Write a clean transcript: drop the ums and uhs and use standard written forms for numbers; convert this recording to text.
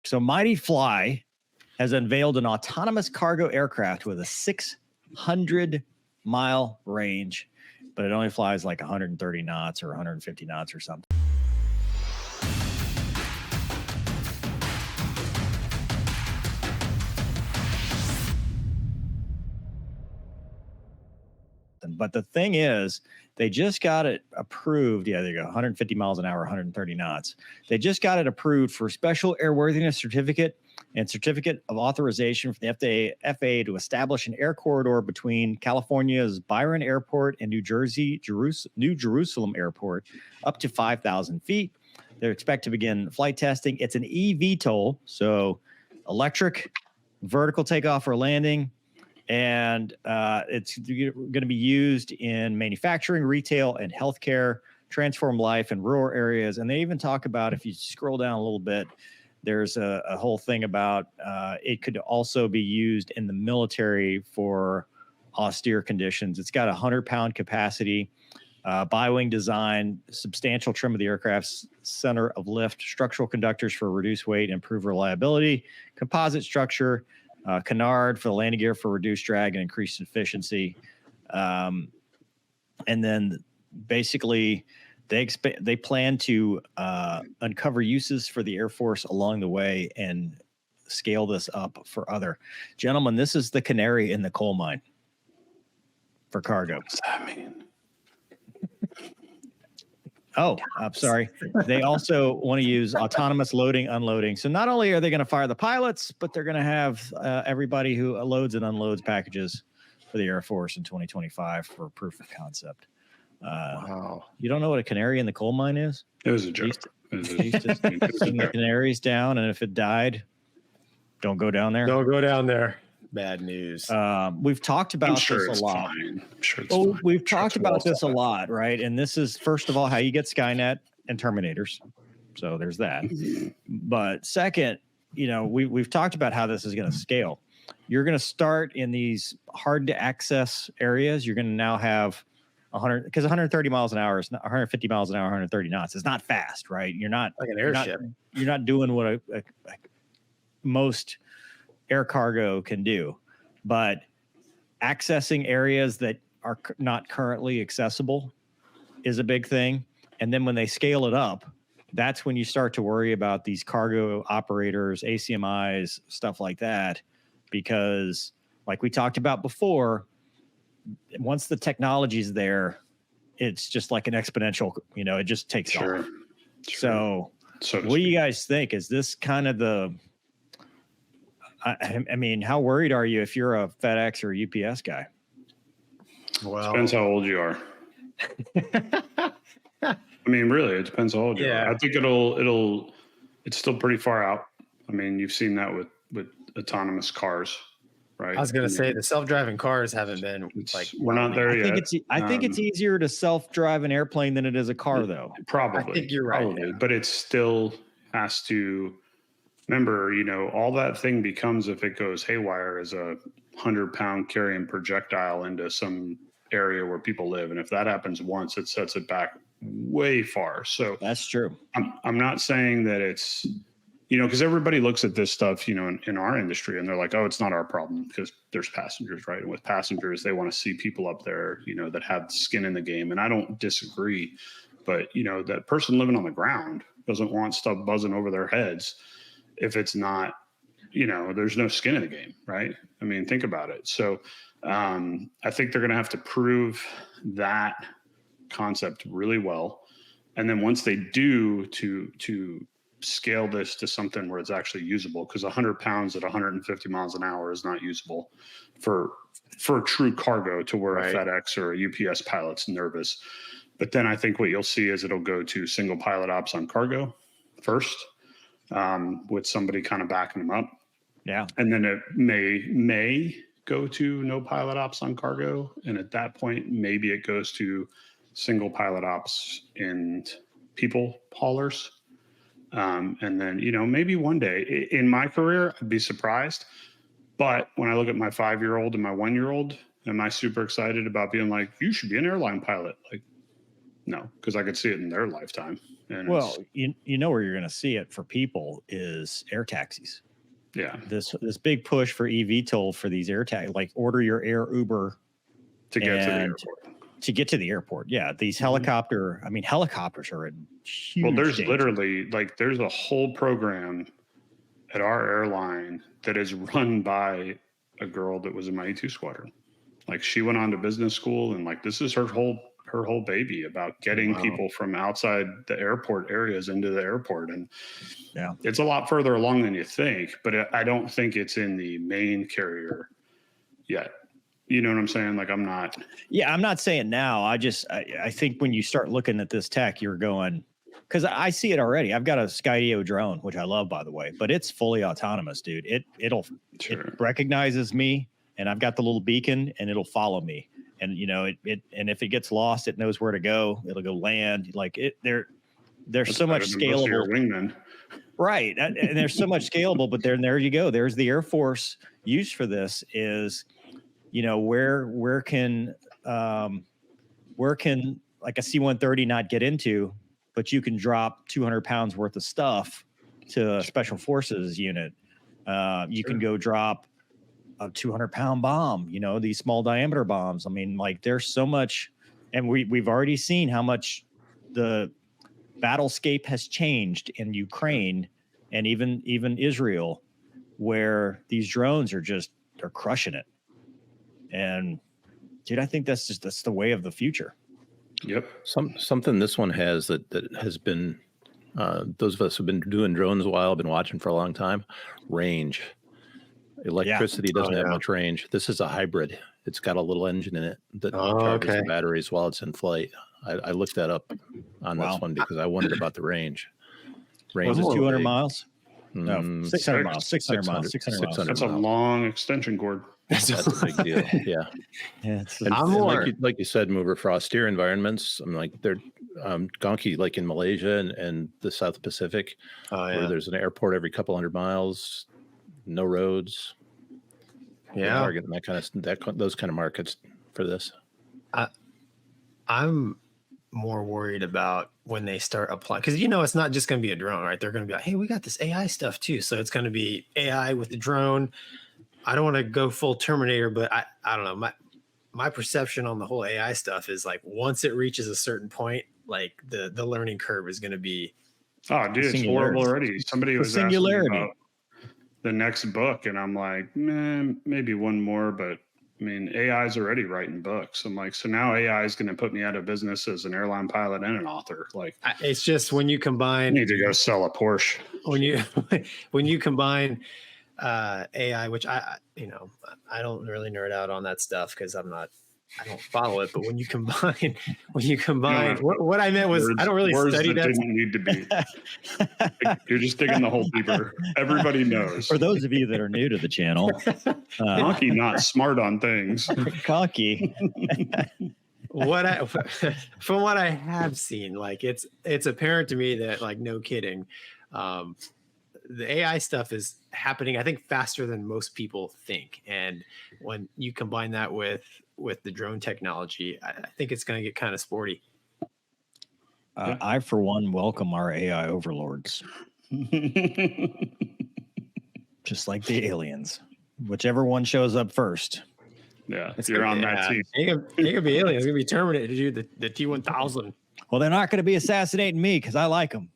So MightyFly has unveiled an autonomous cargo aircraft with a 600-mile range, but it only flies like 130 knots or 150 knots or something. But the thing is, they just got it approved. Yeah, there you go. 150 miles an hour, 130 knots. They just got it approved for special airworthiness certificate and certificate of authorization from the FAA to establish an air corridor between California's Byron Airport and New Jerusalem Airport up to 5,000 feet. They expect to begin flight testing. It's an eVTOL, so electric, vertical takeoff or landing. And it's going to be used in manufacturing, retail, and healthcare, transform life in rural areas. And they even talk about, if you scroll down a little bit, there's a whole thing about it could also be used in the military for austere conditions. It's got a 100-pound capacity, bi-wing design, substantial trim of the aircraft's center of lift, structural conductors for reduced weight and improved reliability, composite structure, canard for the landing gear for reduced drag and increased efficiency. And then basically they plan to uncover uses for the Air Force along the way and scale this up for other. Gentlemen, this is the canary in the coal mine for cargo. What does that mean? Oh, I'm sorry. They also want to use autonomous loading, unloading. So not only are they going to fire the pilots, but they're going to have everybody who loads and unloads packages for the Air Force in 2025 for proof of concept. Wow. You don't know what a canary in the coal mine is? It was a joke. The canaries down, and if it died, don't go down there. Don't go down there. Bad news. We've talked about this a lot. We've talked about this a lot, right? And this is, first of all, how you get Skynet and Terminators. So there's that. But second, we've talked about how this is going to scale. You're going to start in these hard to access areas. You're going to now have 100, because 130 miles an hour is not 150 miles an hour, 130 knots. It's not fast, right? You're not like an airship. You're not doing what most air cargo can do, but accessing areas that are not currently accessible is a big thing. And then when they scale it up, that's when you start to worry about these cargo operators, ACMIs, stuff like that, because like we talked about before, once the technology is there, it's just like an exponential, it just takes off. So what do you guys think? Is this kind of the, I mean, how worried are you if you're a FedEx or a UPS guy? Well, depends how old you are. I mean, really, it depends how old you are. I think it's still pretty far out. I mean, you've seen that with autonomous cars, right? I was going to say the self-driving cars haven't been we're not there yet. I think it's easier to self-drive an airplane than it is a car, though. Probably. I think you're right. Probably, but it still has to. Remember, all that thing becomes if it goes haywire as a 100-pound carrying projectile into some area where people live. And if that happens once, it sets it back way far. So that's true. I'm not saying that it's, because everybody looks at this stuff, in our industry and they're like, oh, it's not our problem because there's passengers, right? And with passengers, they want to see people up there, that have skin in the game. And I don't disagree. But, that person living on the ground doesn't want stuff buzzing over their heads. If it's not, there's no skin in the game, right? I mean, think about it. So I think they're going to have to prove that concept really well. And then once they do to scale this to something where it's actually usable, because 100 pounds at 150 miles an hour is not usable for true cargo to where a FedEx or a UPS pilot's nervous. But then I think what you'll see is it'll go to single pilot ops on cargo first. With somebody kind of backing them up. Yeah. And then it may go to no pilot ops on cargo. And at that point, maybe it goes to single pilot ops and people haulers. And then, maybe one day in my career, I'd be surprised. But when I look at my 5-year-old and my 1-year-old, am I super excited about being like, you should be an airline pilot? Like, No, because I could see it in their lifetime. And Well, you know where you're going to see it for people is air taxis. yeah, This big push for eVTOL for these air taxis, like order your air Uber to get to the airport. To get to the airport. Yeah, these helicopters are a huge Well, there's danger. literally there's a whole program at our airline that is run by a girl that was in my E2 squadron. Like she went on to business school, and like this is her whole baby about getting people from outside the airport areas into the airport. And yeah, it's a lot further along than you think, but I don't think it's in the main carrier yet. You know what I'm saying? Like I'm not saying now. I think when you start looking at this tech, you're going, because I see it already. I've got a Skydio drone, which I love, by the way, but it's fully autonomous, dude. It recognizes me, and I've got the little beacon, and it'll follow me. And and if it gets lost, it knows where to go. It'll go land. Like there's That's so much most of your scalable. Wingmen. Right. And there's so much scalable, but there you go. There's the Air Force use for this is, where can like a C-130 not get into, but you can drop 200 pounds worth of stuff to a special forces unit. You can go drop a 200-pound bomb, these small diameter bombs. I mean, like there's so much, and we've already seen how much the battlescape has changed in Ukraine and even Israel, where these drones they're crushing it. And dude, I think that's the way of the future. Yep. Something this one has that has been, those of us who've been doing drones a while, been watching for a long time, range. Electricity doesn't have much range. This is a hybrid. It's got a little engine in it that charges the batteries while it's in flight. I looked that up on this one because I wondered about the range. Was it 200 miles? No, 600 miles. 600 miles. 600 miles. That's a long extension cord. That's a big deal. Yeah. And like you said, Mover, for austere environments, I'm like they're Gonky, like in Malaysia and the South Pacific, where there's an airport every couple hundred miles, no roads. Yeah, targeting those kind of markets for this. I'm more worried about when they start applying, because it's not just going to be a drone, right? They're going to be like, hey, we got this AI stuff too, so it's going to be AI with the drone. I don't want to go full Terminator, but I don't know. My perception on the whole AI stuff is like once it reaches a certain point, like the learning curve is going to be. Oh, dude, it's horrible already. Somebody was asking me about the next book, and I'm like, man, maybe one more, but I mean, AI is already writing books. I'm like, so now AI is going to put me out of business as an airline pilot and an author. Like, it's just when you combine. I need to go sell a Porsche. When you combine. AI, which I don't really nerd out on that stuff because I don't follow it. But when you combine, what I meant was I don't really study that. Didn't need to be. You're just digging the hole deeper. Everybody knows. For those of you that are new to the channel, Gonky not smart on things. Gonky. From what I have seen, like it's apparent to me that, like, no kidding, the AI stuff is happening, I think, faster than most people think. And when you combine that with the drone technology, I think it's going to get kind of sporty. I, for one, welcome our AI overlords. Just like the aliens. Whichever one shows up first. Yeah, you're on that team. It could be aliens. It's going to be Terminator, dude. The T-1000. Well, they're not going to be assassinating me because I like them.